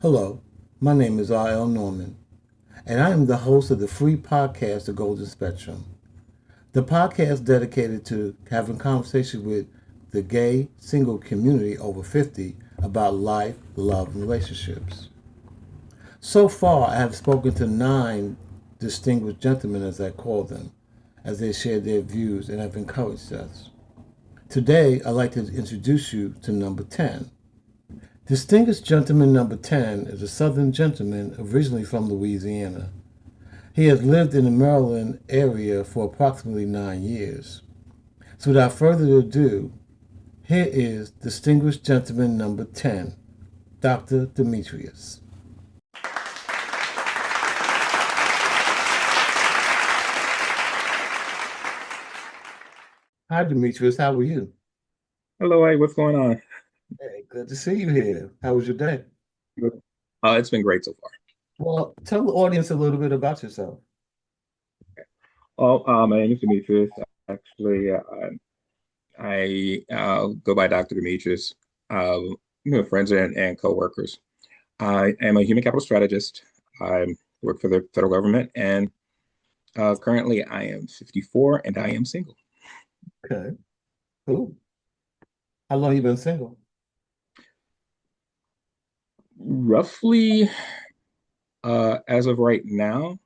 Hello, my name is R.L. Norman, and I am the host of the free podcast, The Golden Spectrum. The podcast dedicated to having conversations with the gay single community over 50 about life, love, and relationships. So far, I have spoken to 9 distinguished gentlemen, as I call them, as they shared their views and have encouraged us. Today, I'd like to introduce you to number 10. Distinguished gentleman number 10 is a southern gentleman originally from Louisiana. He has lived in the Maryland area for approximately 9 years. So without further ado, here is distinguished gentleman number 10, Dr. Demetrius. Hi, Demetrius. How are you? Hello, hey, what's going on? Hey, good to see you here. How was your day? Good. It's been great so far. Well, tell the audience a little bit about yourself. My name is Demetrius. Actually, I go by Dr. Demetrius. Friends and coworkers. I am a human capital strategist. I work for the federal government, and currently I am 54 and I am single. Okay, cool. How long you been single? Roughly, as of right now,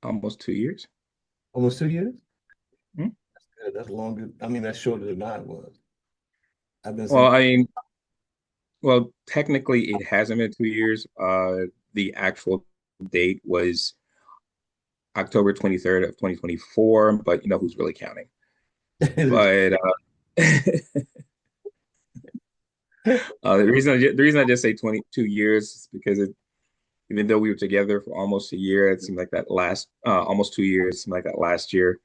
almost 2 years. Almost 2 years? Hmm? Good. That's longer. I mean, that's shorter than mine was. I've been Well, single. I mean, well, technically it hasn't been 2 years. The actual date was October 23rd of 2024, but you know who's really counting. But the reason I just say 22 years is because even though we were together for almost a year, it seemed like that last almost 2 years, seemed like that last year,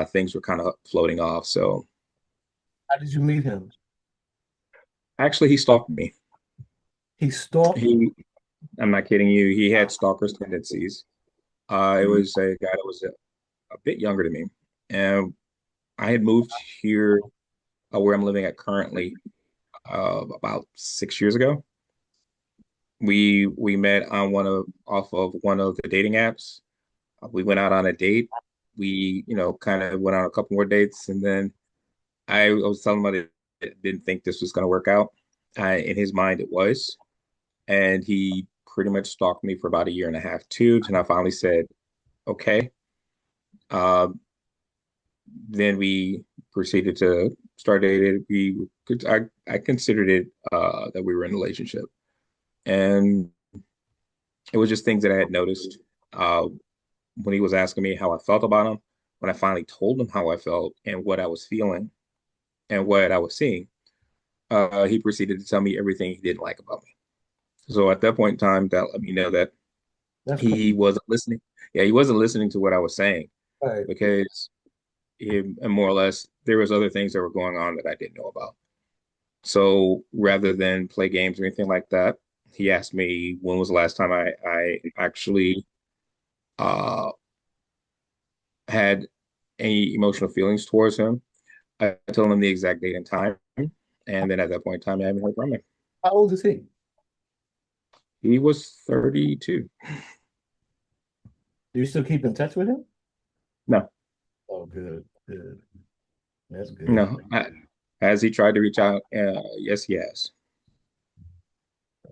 things were kind of floating off. So How did you meet him? actually, he stalked me. He stalked you. He, I'm not kidding you. He had stalker's tendencies. It was a guy that was a bit younger than me, and I had moved here where I'm living at currently about 6 years ago. We met on one of off of one of the dating apps. We went out on a date. We, kind of went on a couple more dates, and then I was telling him I didn't think this was going to work out. In his mind, it was, and he pretty much stalked me for about a year and a half too. And I finally said, "Okay." Uh, then we proceeded to start dating. I considered it that we were in a relationship, and it was just things that I had noticed uh, when he was asking me how I felt about him. When I finally told him how I felt and what I was feeling and what I was seeing, he proceeded to tell me everything he didn't like about me. So at that point in time, that let me know that That's he wasn't listening. Yeah, he wasn't listening to what I was saying right. because and more or less there was other things that were going on that I didn't know about. So rather than play games or anything like that, he asked me when was the last time I actually uh, had any emotional feelings towards him. I told him the exact date and time, and then at that point in time, I haven't heard from him. How old is he? He was 32. Do you still keep in touch with him? No, Oh, good, good. That's good. no. Has he tried to reach out? Yes, he has.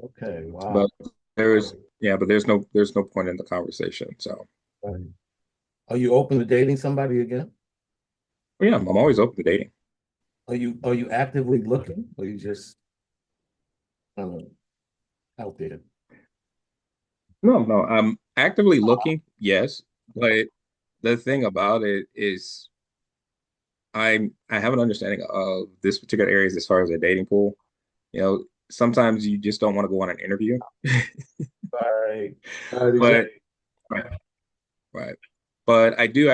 Okay, wow. But there's yeah, but there's no point in the conversation. So Right. Are you open to dating somebody again? yeah, I'm always open to dating. Are you actively looking, or you just out there? No, no, I'm actively looking, yes, but the thing about it is I have an understanding of this particular areas as far as a dating pool. Sometimes you just don't want to go on an interview, Right. Right, but exactly. right, right. But I do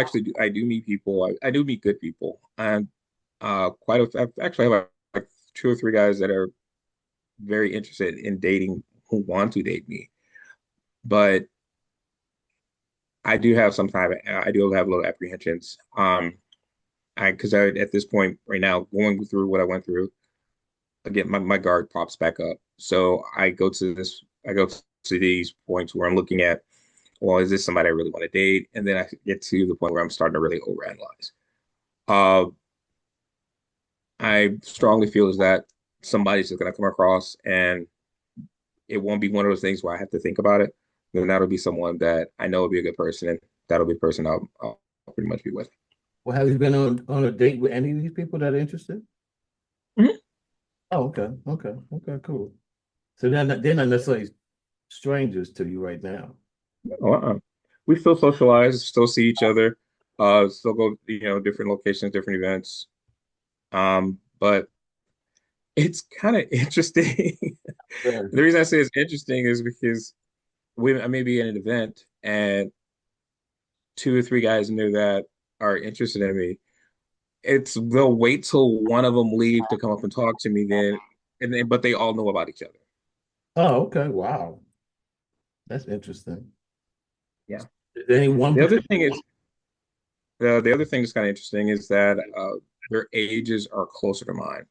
meet people. I do meet good people, and I actually have like 2 or 3 guys that are very interested in dating who want to date me. But I do have a little apprehensions. Because I at this point right now going through what I went through, again, my guard pops back up. So I go to these points where I'm looking at, well, is this somebody I really want to date? And then I get to the point where I'm starting to really overanalyze. Uh, I strongly feel is that somebody's just going to come across and it won't be one of those things where I have to think about it. Then that'll be someone that I know will be a good person, and that'll be the person I'll pretty much be with. Well, have you been on a date with any of these people that are interested? Mhm. Oh, okay, okay, okay, cool. So they're not necessarily strangers to you right now. Oh, we still socialize, still see each other, still go, different locations, different events. But it's kind of interesting. Yeah. The reason I say it's interesting is because I may be in an event and two or three guys in there that are interested in me. They'll wait till one of them leave to come up and talk to me but they all know about each other. Oh, okay. Wow. That's interesting. Yeah. Is there any one The other particular? thing is the other thing that's kind of interesting is that their ages are closer to mine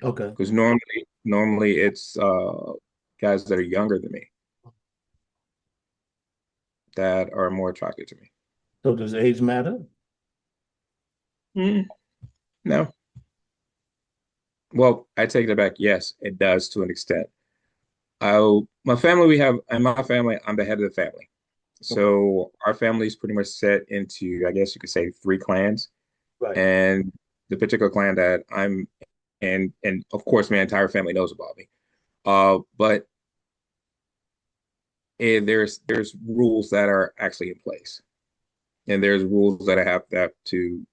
Okay. because normally it's guys that are younger than me that are more attracted to me. So does age matter? Mm, no. Well, I take it back. Yes, it does to an extent. My family, in my family, I'm the head of the family. Okay. So our family is pretty much set into, I guess you could say, three clans. Right. And the particular clan that I'm in, and of course, my entire family knows about me. But there's rules that are actually in place, and there's rules that I have to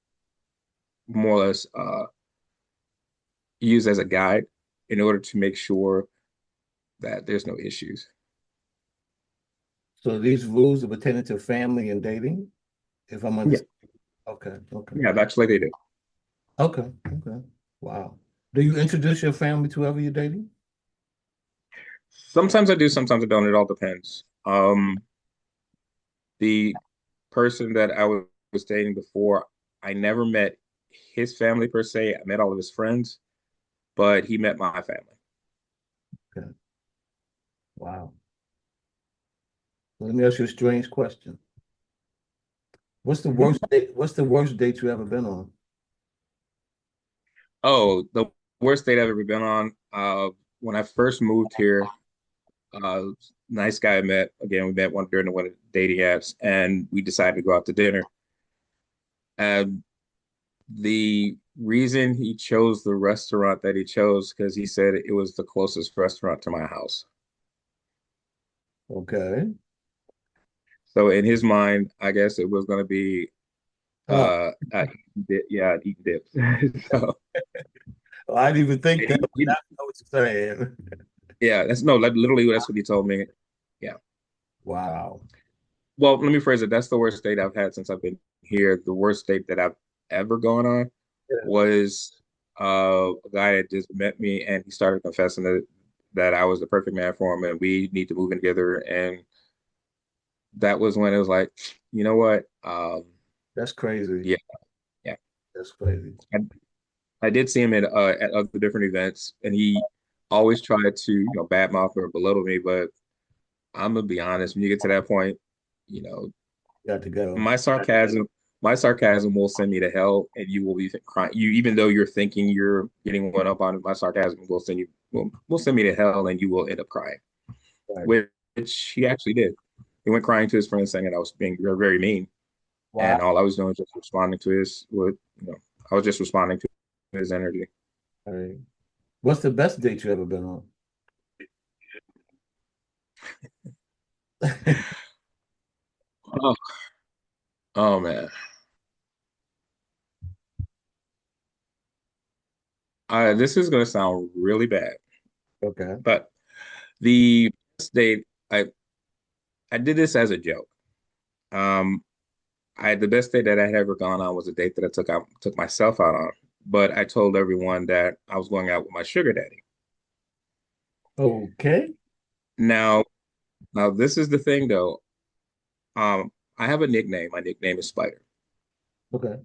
more or less use as a guide in order to make sure that there's no issues. So these rules are pertaining to family and dating, if I'm Yeah, understanding. Okay. Okay. yeah, actually they do. Okay. Okay. Wow. Do you introduce your family to whoever you're dating? Sometimes I do, sometimes I don't. It all depends. The person that was dating before, I never met his family per se. I met all of his friends, but he met my family. Okay. Wow. Let me ask you a strange question. Mhm. What's the worst date you ever been on? Oh, the worst date I've ever been on. When I first moved here, uh, nice guy I met. Again, we met during one of the dating apps, and we decided to go out to dinner. And the reason he chose the restaurant that he chose because he said it was the closest restaurant to my house. Okay. So in his mind, I guess it was going to be Oh, yeah, I'd eat dips. So I didn't even think that, he, but I know what you're saying. yeah, that's no, like literally that's what he told me. Yeah. Wow. Well, let me phrase it. That's the worst date I've had since I've been here. The worst date that I've ever gone on Yeah. was a guy that just met me and he started confessing that I was the perfect man for him and we need to move in together. And that was when it was like, you know what? That's crazy. Yeah, yeah. That's crazy. I, I did see him at other different events, and he always tried to, badmouth or belittle me. But I'm gonna be honest, when you get to that point, you know, Got to go. my sarcasm, my sarcasm will send me to hell, and you will be crying. Even though you're thinking you're getting one up on it, my sarcasm will send me to hell, and you will end up crying, Right. which he actually did. He went crying to his friends, saying that I was being very, very mean, Wow. and all I was doing was just responding to I was just responding to his energy. All right. What's the best date you ever been on? Oh, oh man. This is going to sound really bad, Okay. but the best date I did this as a joke. Um, the best date that I had ever gone on was a date that I took myself out on, but I told everyone that I was going out with my sugar daddy. Okay. Now, now this is the thing though. I have a nickname. My nickname is Spider, Okay.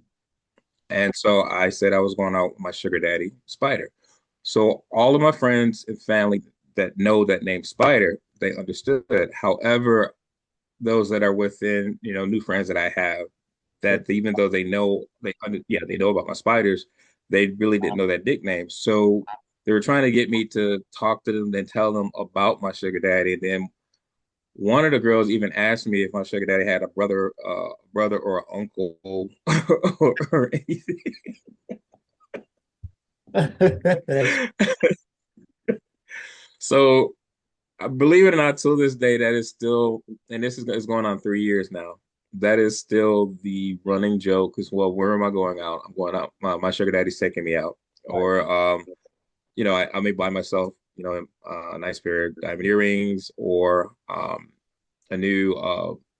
and so I said I was going out with my sugar daddy, Spider. So all of my friends and family that know that name Spider, they understood. However, those that are within, new friends that I have, that even though they know about my spiders, they really didn't know that nickname. So they were trying to get me to talk to them, then tell them about my sugar daddy. And then one of the girls even asked me if my sugar daddy had a brother or an uncle or anything. That's So believe it or not, till this day, that is still, and this is going on 3 years now. That is still the running joke. As well, where am I going out? I'm going out. My sugar daddy's taking me out, right. or I may buy myself, a nice pair of diamond earrings, or a new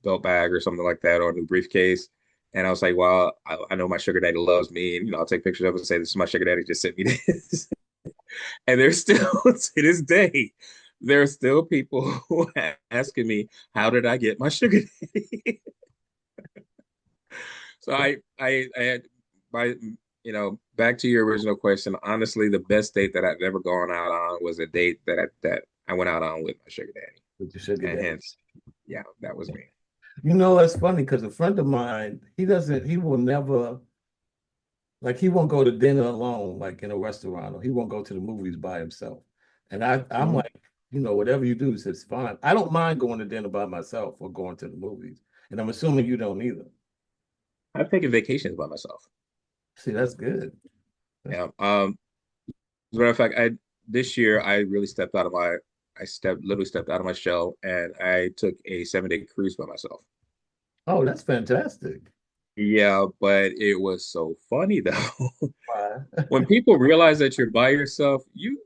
belt bag or something like that, or a new briefcase. And I was like, well, I know my sugar daddy loves me, and I'll take pictures of it and say, "This is my sugar daddy just sent me this." And there's still to this day, there are still people who are asking me, "How did I get my sugar daddy?" So I had by back to your original question. Honestly, the best date that I've ever gone out on was a date that I went out on with my sugar daddy, With your sugar and daddy. hence, yeah, that was me. That's funny because a friend of mine, he will never, like, he won't go to dinner alone, like in a restaurant, or he won't go to the movies by himself. And I'm Mhm. like, whatever you do, it's fine. I don't mind going to dinner by myself or going to the movies. And I'm assuming you don't either. I've taken vacations by myself. See, that's good. That's Yeah. As a matter of fact, I this year I really stepped out of my I stepped literally stepped out of my shell, and I took a 7 day cruise by myself. Oh, that's fantastic. Yeah, but it was so funny though. Why? When people realize that you're by yourself, you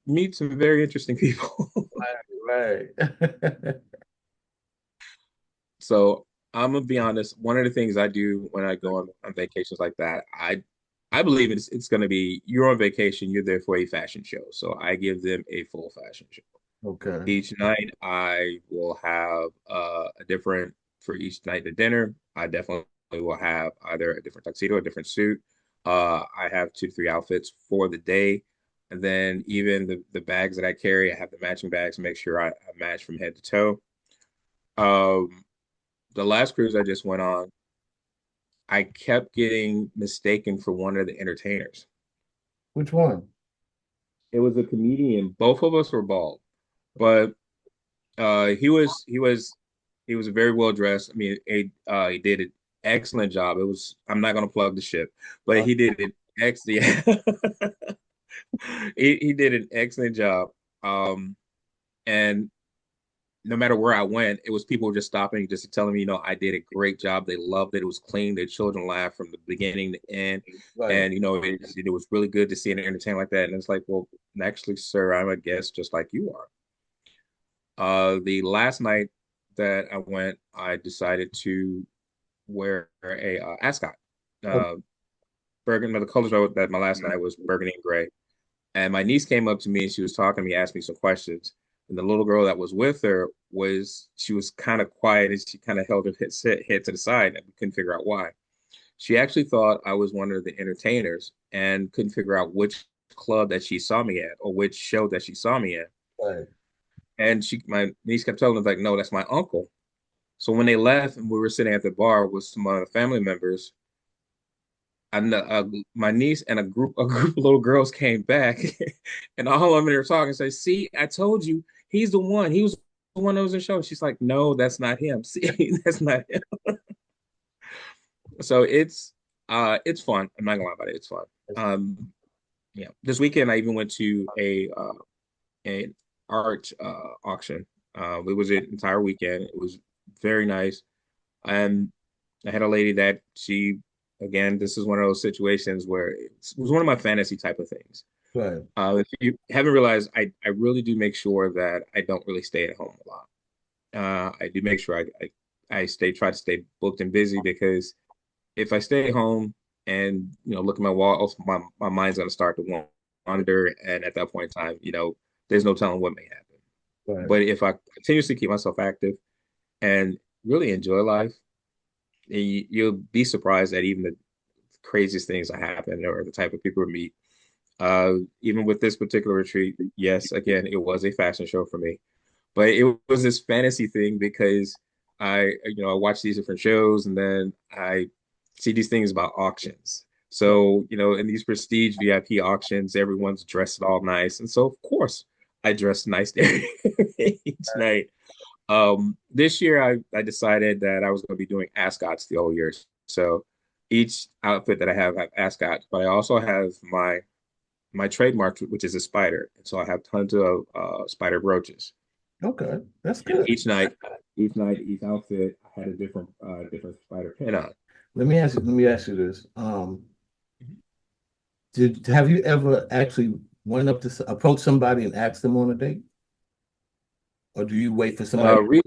meet some very interesting people. Right, right. So I'm gonna be honest. One of the things I do when I go on vacations like that, I believe it's gonna be you're on vacation, you're there for a fashion show. So I give them a full fashion show. Okay. Each night I will have a different for each night of dinner. I definitely will have either a different tuxedo, a different suit. I have 2 to 3 outfits for the day. And then even the bags that I carry, I have the matching bags to make sure I match from head to toe. Um, the last cruise I just went on, I kept getting mistaken for one of the entertainers. Which one? It was a comedian. Both of us were bald, but he was very well dressed. I mean, he did an excellent job. It was I'm not gonna plug the ship, but Uh, he did an excellent he did an excellent job. Um, and no matter where I went, it was people just stopping, just telling me, I did a great job. They loved it. It was clean. Their children laughed from the beginning to end. right. And it was really good to see an entertainer like that. And it's like, well, actually, sir, I'm a guest just like you are. The last night that I went, I decided to wear a ascot. Oh, Uh, Burgundy. The colors that my last night was burgundy and gray. And my niece came up to me and she was talking to me, asked me some questions. And the little girl that was with her she was kind of quiet and she kind of held her head to the side and we couldn't figure out why. She actually thought I was one of the entertainers and couldn't figure out which club that she saw me at or which show that she saw me at. right. And my niece kept telling me, like, no, that's my uncle. So when they left and we were sitting at the bar with some other family members, and my niece and a group of little girls came back, and all of them were talking. Say, see, I told you, he's the one. He was the one that was in the show. She's like, no, that's not him. See, that's not him. So it's fun. I'm not gonna lie about it. It's fun. Um, yeah. This weekend I even went to a an art auction. It was an entire weekend. It was very nice. And I had a lady that again, this is one of those situations where it was one of my fantasy type of things. Right. If you haven't realized, I really do make sure that I don't really stay at home a lot. I do make sure I try to stay booked and busy because if I stay home and, look at my wall, my mind's going to start to wander. And at that point in time, there's no telling what may happen. Right. But if I continuously keep myself active and really enjoy life, you'll be surprised at even the craziest things that happen or the type of people we meet. Even with this particular retreat, yes, again, it was a fashion show for me, but it was this fantasy thing because I watch these different shows and then I see these things about auctions. So, in these prestige VIP auctions, everyone's dressed all nice. And so, of course, I dressed nice there each night. This year I decided that I was going to be doing ascots the whole year. So each outfit that I have ascots, but I also have my trademark, which is a spider. And so I have tons of spider brooches. Okay, that's And good. each outfit I had a different spider pin on. Let me ask you this. Have you ever actually went up to approach somebody and asked them on a date? Or do you wait for somebody? Uh, re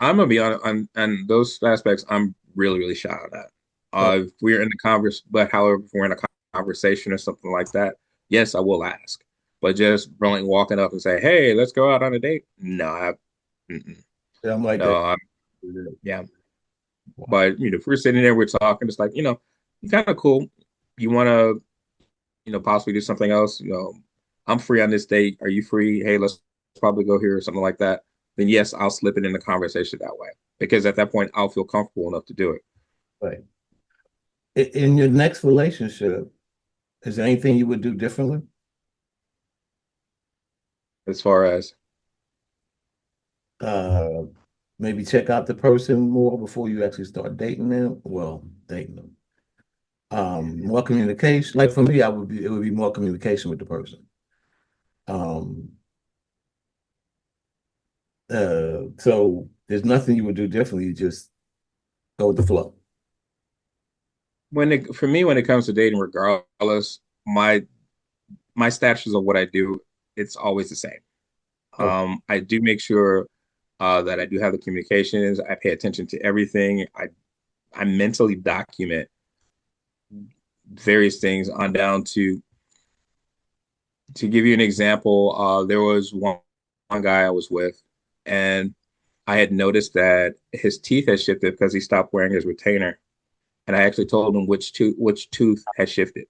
I'm gonna be on those aspects. I'm really, really shy on that. Oh, If we're in the converse, but however, if we're in a conversation or something like that, yes, I will ask. But just really walking up and say, "Hey, let's go out on a date." No, mm-mm. yeah, I'm like that. No, yeah. But if we're sitting there, we're talking, it's like, kind of cool. You want to, possibly do something else. I'm free on this date. Are you free? Hey, let's probably go here or something like that. Then yes, I'll slip it in the conversation that way because at that point I'll feel comfortable enough to do it. Right. In your next relationship, is there anything you would do differently? As far as Uh, Maybe check out the person more before you actually start dating them. Well, dating them. More communication. Like for me, it would be more communication with the person. Um, so there's nothing you would do differently. You just go with the flow. for me, when it comes to dating, regardless, my statuses of what I do, it's always the same. Okay. I do make sure that I do have the communications. I pay attention to everything. I mentally document various things on down to give you an example. There was one guy I was with, and I had noticed that his teeth had shifted because he stopped wearing his retainer. And I actually told him which tooth had shifted.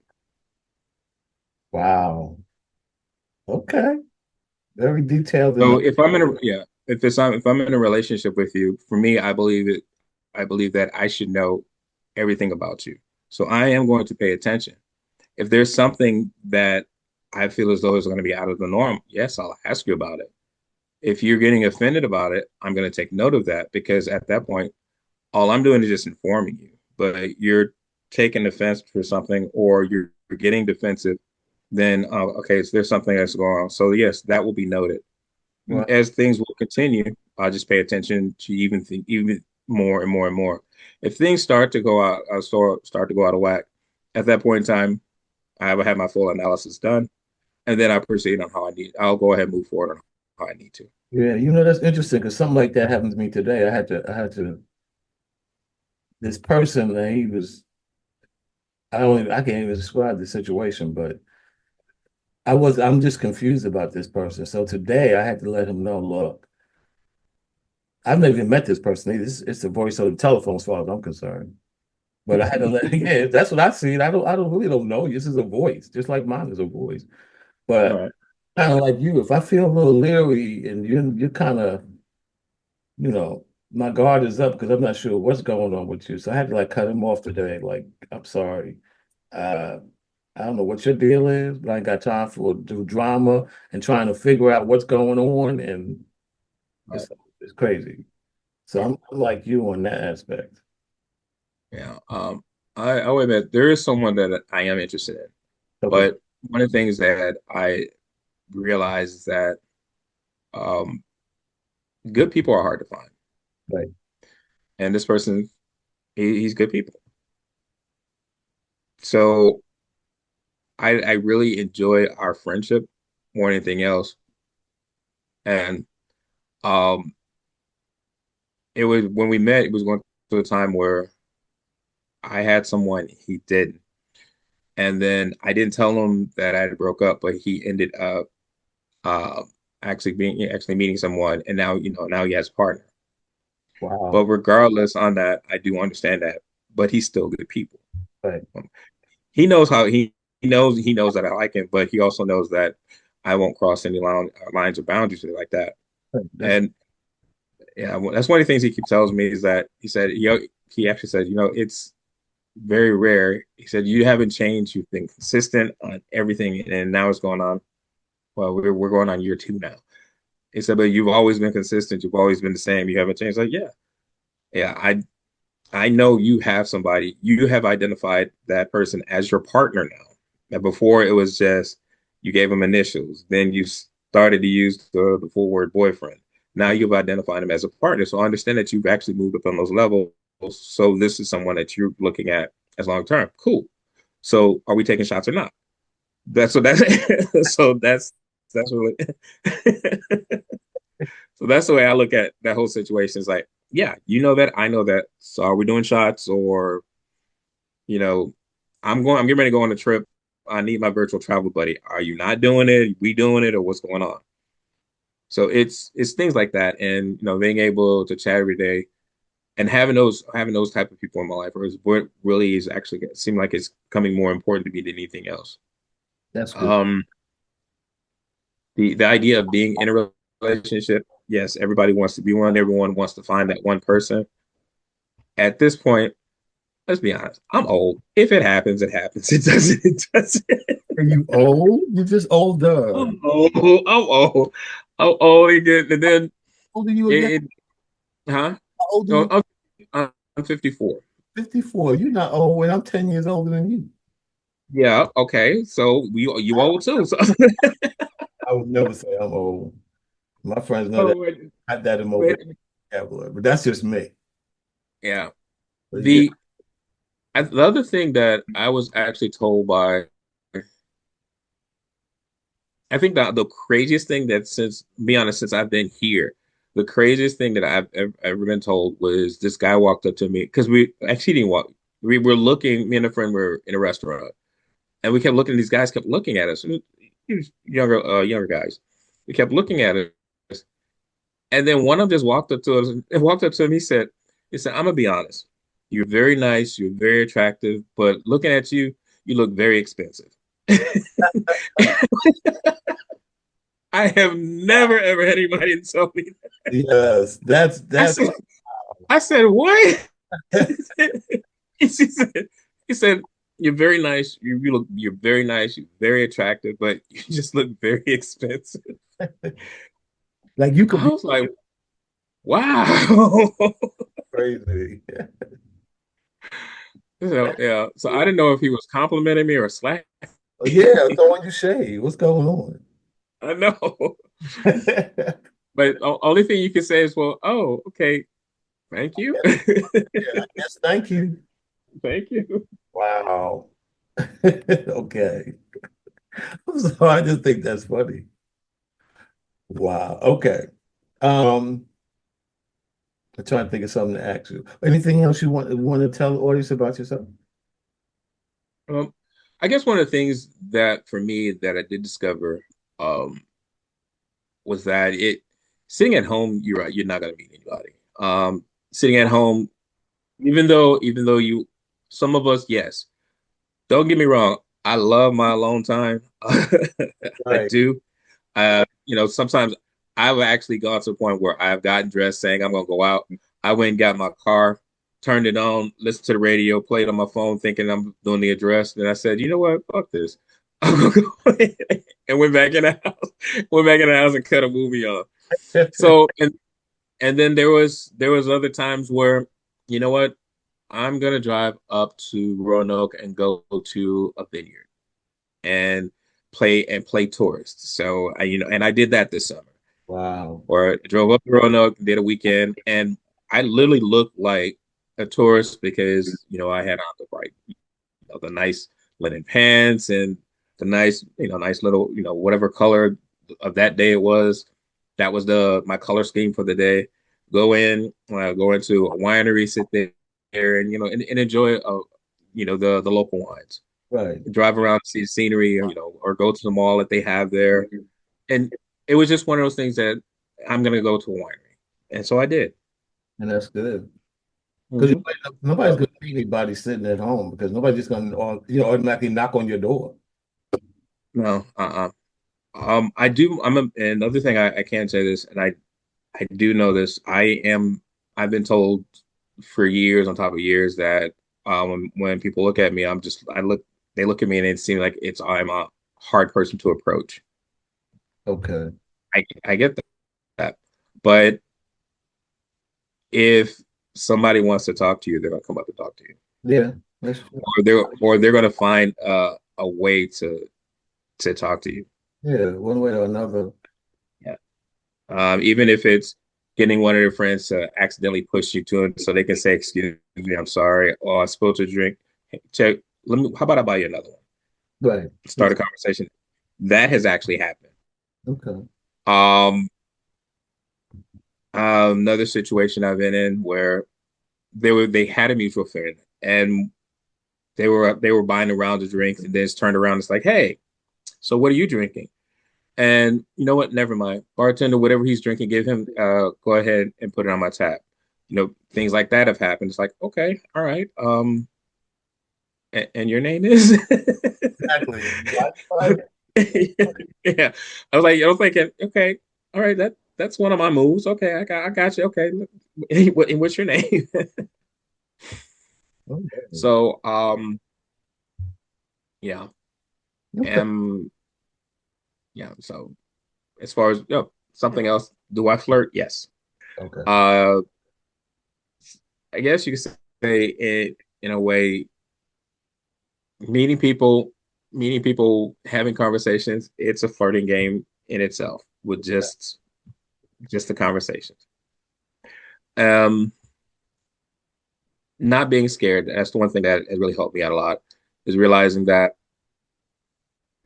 Wow. Okay. Very detailed enough. So if I'm in a relationship with you, for me, I believe that I should know everything about you. So I am going to pay attention. If there's something that I feel as though is going to be out of the norm, yes, I'll ask you about it. If you're getting offended about it, I'm going to take note of that because at that point, all I'm doing is just informing you. But you're taking offense for something or you're getting defensive, then okay, so there's something that's going on. So yes, that will be noted. Right. As things will continue, I'll just pay attention to even more and more and more. If things start to go out, start to go out of whack, at that point in time, I will have my full analysis done, and then I proceed on how I need. I'll go ahead and move forward on how I need to. Yeah, that's interesting because something like that happened to me today. This person, he was, I can't even describe the situation, but I'm just confused about this person. So today I had to let him know, look, I've never even met this person either. It's a voice over the telephone as far as I'm concerned. But I had to let, yeah, that's what I see. I don't really don't know. This is a voice, just like mine is a voice. All But right. kind of like you, if I feel a little leery and you're kind of, you know, my guard is up because I'm not sure what's going on with you. So I had to like cut him off today. Like, I'm sorry. Uh, I don't know what your deal is, but I ain't got time for the drama and trying to figure out what's going on. And All right. it's crazy. So Yeah. I'm like you on that aspect. Yeah. I will admit there is someone that I am interested in, Okay. but one of the things that I realize is that um, good people are hard to find, Right. and this person, he's good people. So I really enjoy our friendship more than anything else, and um, it was when we met, it was going through a time where I had someone he didn't. And then I didn't tell him that I had broke up, but he ended up uh, actually meeting someone, and now he has a partner. But Wow. regardless on that, I do understand that. But he's still good people. Right. He knows how he knows that I like him, but he also knows that I won't cross any lines or boundaries or like that. That's And yeah, that's one of the things he keeps telling me is that he actually said, it's very rare. He said you haven't changed. You've been consistent on everything, and now it's going on. Well, we're going on year 2 now. He said, but you've always been consistent. You've always been the same. You haven't changed. Like, yeah, yeah. I know you have somebody. You have identified that person as your partner now. And before it was just you gave them initials. Then you started to use the full word boyfriend. Now you've identified him as a partner. So I understand that you've actually moved up on those levels. So this is someone that you're looking at as long term. Cool. So are we taking shots or not? That's so that's really so that's the way I look at that whole situation. It's like, yeah, you know that, I know that. So are we doing shots or you know, I'm getting ready to go on a trip. I need my virtual travel buddy. Are you not doing it? We doing it or what's going on? So it's things like that. And being able to chat every day and having those type of people in my life is what really is actually seem like it's becoming more important to me than anything else. that's good. Um, the idea of being in a relationship, yes, everybody wants to be one, everyone wants to find that one person. At this point, let's be honest, I'm old. If it happens, it happens. It doesn't, it doesn't. Are you old? You're just older. I'm old. I'm old. I'm old again. And then How old are you again? it, huh? How old are No, you? I'm 54. 54. You're not old, and I'm 10 years older than you. Yeah, okay. So you old too. So, I would never say I'm old. My friends know that so wait, not that emotional wait, vocabulary, but that's just me. yeah. But yeah, The other thing that I was actually told by, I think that the craziest thing that be honest, since I've been here, the craziest thing that I've ever been told was this guy walked up to me because we actually didn't walk. We were looking, me and a friend were in a restaurant and we kept looking, these guys kept looking at us. He was younger guys. We kept looking at us. And then one of them just walked up to us and walked up to him. He said, I'm gonna be honest. You're very nice, you're very attractive, but looking at you, you look very expensive. I have never ever had anybody tell me that. yes, I that's said, I said, what? he said, he said, you're very nice. You're very nice. You're very attractive, but you just look very expensive. like you could I be was like, wow. crazy. So, yeah. So I didn't know if he was complimenting me or slacking. Yeah, so when you shave, what's going on? I know. But the only thing you can say is, well, oh, okay, thank you. Yes, thank you. Thank you. Wow. Okay. So I just think that's funny. Wow. Okay. Um, I'm trying to think of something to ask you. Anything else you want to tell the audience about yourself? Um, I guess one of the things that for me that I did discover um, was that sitting at home, you're right, you're not going to meet anybody. Sitting at home, even though some of us, yes, don't get me wrong, I love my alone time. I Right. do. Sometimes I've actually gone to the point where I've gotten dressed saying I'm gonna go out. I went and got my car, turned it on, listened to the radio, played on my phone, thinking I'm doing the address. Then I said, you know what? Fuck this. I'm gonna go and went back in the house. Went back in the house and cut a movie on. So and then there was other times where, you know what? I'm gonna drive up to Roanoke and go to a vineyard and play tourist. So and I did that this summer. Wow. Or I drove up to Roanoke, did a weekend, and I literally looked like a tourist because I had on the nice linen pants and the nice little whatever color of that day it was. That was the my color scheme for the day. Go into a winery, sit there, and and enjoy the local wines. Right. Drive around, see the scenery, or go to the mall that they have there. And it was just one of those things that I'm gonna go to a winery, and so I did. And that's good. Because Hmm. nobody's So going to see anybody sitting at home because nobody's just going to automatically knock on your door. No, I do. Another thing I can say this, and I do know this. I've been told for years on top of years that when people look at me, they look at me and it seems like I'm a hard person to approach. Okay. I get that, but if somebody wants to talk to you, they're gonna come up and talk to you, Yeah. That's or they're gonna find a way to talk to you. yeah, one way or another. Yeah. Even if it's getting one of their friends to accidentally push you to it so they can say, "Excuse me, I'm sorry," or "I spilled your drink. Hey, check. Let me. How about I buy you another one?" Right. Start a conversation. That has actually happened. Okay. Um, Another situation I've been in where they had a mutual friend and they were buying a round of drinks and then it's turned around. It's like, "Hey, so what are you drinking?" And you know what? Never mind. Bartender, whatever he's drinking, give him, go ahead and put it on my tab. Things like that have happened. It's like, okay, all right. And your name is? Exactly. Wi-Fi. Yeah. I was thinking, okay, all right, that's one of my moves. Okay, I got you. Okay. What's your name? Okay. So, yeah. Okay. Yeah. So as far as something else, do I flirt? Yes. Okay. Uh, I guess you could say it in a way, meeting people, having conversations, it's a flirting game in itself with just the conversations. Um, Not being scared, that's the one thing that has really helped me out a lot, is realizing that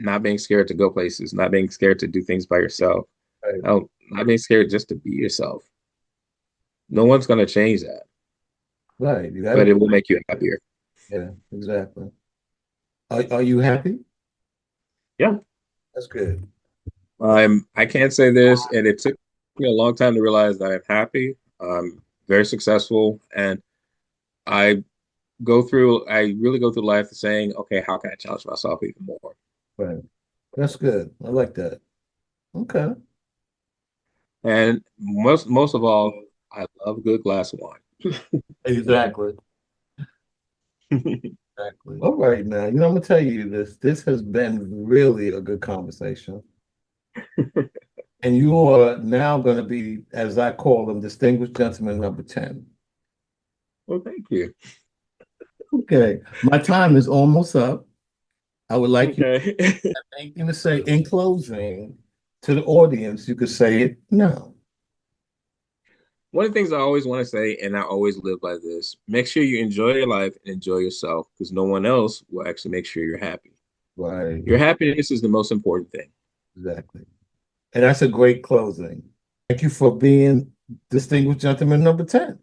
not being scared to go places, not being scared to do things by yourself. Right. Oh, not being scared just to be yourself. No one's going to change that, Right. You but gotta. it will make you happier. Yeah. Exactly. Are you happy? Yeah. That's good. I can't say this, and it took me a long time to realize that I'm happy. I'm very successful, and I I really go through life saying, okay, how can I challenge myself even more? Right. That's good. I like that. Okay. And most of all, I love a good glass of Exactly. wine. Exactly. All right, now. I'm gonna tell you this. This has been really a good conversation. And you are now going to be, as I call them, distinguished gentleman number 10. Well, thank you. Okay. My time is almost up. I would like you Okay. anything to say in closing to the audience. You could say it now. One of the things I always want to say, and I always live by this, make sure you enjoy your life and enjoy yourself because no one else will actually make sure you're happy. Right. Your happiness is the most important thing. Exactly. And that's a great closing. Thank you for being distinguished gentleman number 10.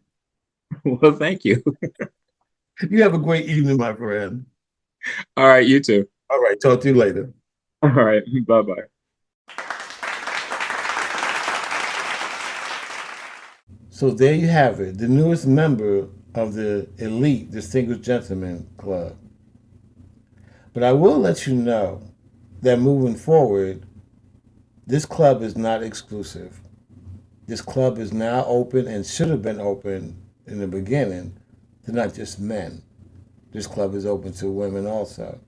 Well, thank you. You have a great evening, my friend. All right, you too. All right. Talk to you later. All right, bye-bye. So there you have it, the newest member of the elite Distinguished Gentlemen Club. But I will let you know that moving forward, this club is not exclusive. This club is now open and should have been open in the beginning to not just men. This club is open to women also.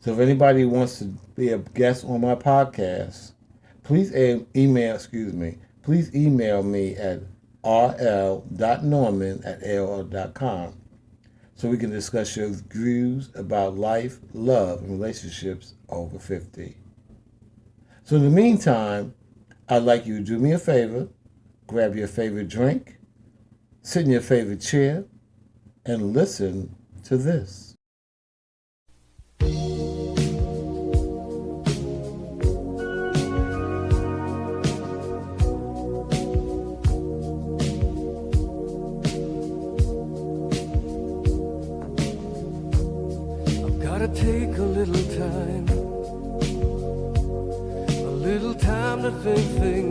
So if anybody wants to be a guest on my podcast, please please email me at rl.norman@aol.com so we can discuss your views about life, love, and relationships over 50. So in the meantime, I'd like you to do me a favor, grab your favorite drink, sit in your favorite chair, and listen to this. I've gotta take a little time to think things